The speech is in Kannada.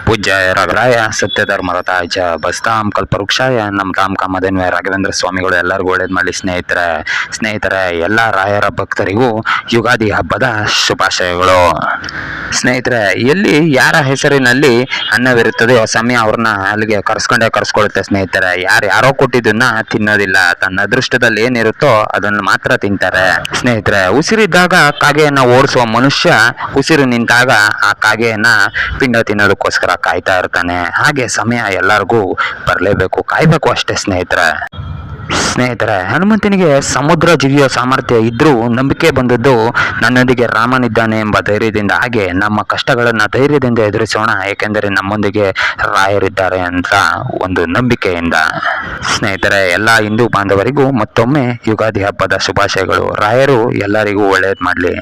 ಪೂಜ್ಯಾಯ ರಾಘರಾಯ ಸತ್ಯಧರ್ಮರತಾಯ ಚ ಬಸ್ತಾಂ ಕಲ್ಪವೃಕ್ಷಾಯ ನಮ್ಮ ರಾಮ ಕಾಮಧೇನ್ವಯ ರಾಘವೇಂದ್ರ ಸ್ವಾಮಿಗಳು ಎಲ್ಲರಿಗೂ ಒಳ್ಳೇದು ಮಾಡಲಿ. ಸ್ನೇಹಿತರೆ ಎಲ್ಲ ರಾಯರ ಭಕ್ತರಿಗೂ ಯುಗಾದಿ ಹಬ್ಬದ ಶುಭಾಶಯಗಳು. ಸ್ನೇಹಿತರೆ, ಎಲ್ಲಿ ಯಾರ ಹೆಸರಿನಲ್ಲಿ ಅನ್ನವಿರುತ್ತದೆಯೋ ಸಮಯ ಅವ್ರನ್ನ ಅಲ್ಲಿಗೆ ಕರ್ಸ್ಕೊಳ್ಳುತ್ತೆ. ಸ್ನೇಹಿತರೆ, ಯಾರೋ ಕೊಟ್ಟಿದ್ದನ್ನ ತಿನ್ನೋದಿಲ್ಲ, ತನ್ನ ಅದೃಷ್ಟದಲ್ಲಿ ಏನಿರುತ್ತೋ ಅದನ್ನು ಮಾತ್ರ ತಿಂತಾರೆ. ಸ್ನೇಹಿತರೆ, ಉಸಿರಿದ್ದಾಗ ಕಾಗೆಯನ್ನ ಓಡಿಸುವ ಮನುಷ್ಯ ಉಸಿರು ನಿಂತಾಗ ಆ ಕಾಗೆಯನ್ನ ಪಿಂಡ ತಿನ್ನೋದಕ್ಕೋಸ್ಕರ ಕಾಯ್ತಾ ಇರ್ತಾನೆ. ಹಾಗೆ ಸಮಯ ಎಲ್ಲರಿಗೂ ಬರಲೇಬೇಕು, ಕಾಯ್ಬೇಕು ಅಷ್ಟೇ. ಸ್ನೇಹಿತರೆ, ಹನುಮಂತನಿಗೆ ಸಮುದ್ರ ಜಿಗಿಯೋ ಸಾಮರ್ಥ್ಯ ಇದ್ರೂ ನಂಬಿಕೆ ಬಂದದ್ದು ನನ್ನೊಂದಿಗೆ ರಾಮನಿದ್ದಾನೆ ಎಂಬ ಧೈರ್ಯದಿಂದ. ಹಾಗೆ ನಮ್ಮ ಕಷ್ಟಗಳನ್ನ ಧೈರ್ಯದಿಂದ ಎದುರಿಸೋಣ, ಏಕೆಂದರೆ ನಮ್ಮೊಂದಿಗೆ ರಾಯರಿದ್ದಾರೆ ಅಂತ ಒಂದು ನಂಬಿಕೆಯಿಂದ. ಸ್ನೇಹಿತರೆ, ಎಲ್ಲ ಹಿಂದೂ ಬಾಂಧವರಿಗೂ ಮತ್ತೊಮ್ಮೆ ಯುಗಾದಿ ಹಬ್ಬದ ಶುಭಾಶಯಗಳು. ರಾಯರು ಎಲ್ಲರಿಗೂ ಒಳ್ಳೇದು ಮಾಡಲಿ.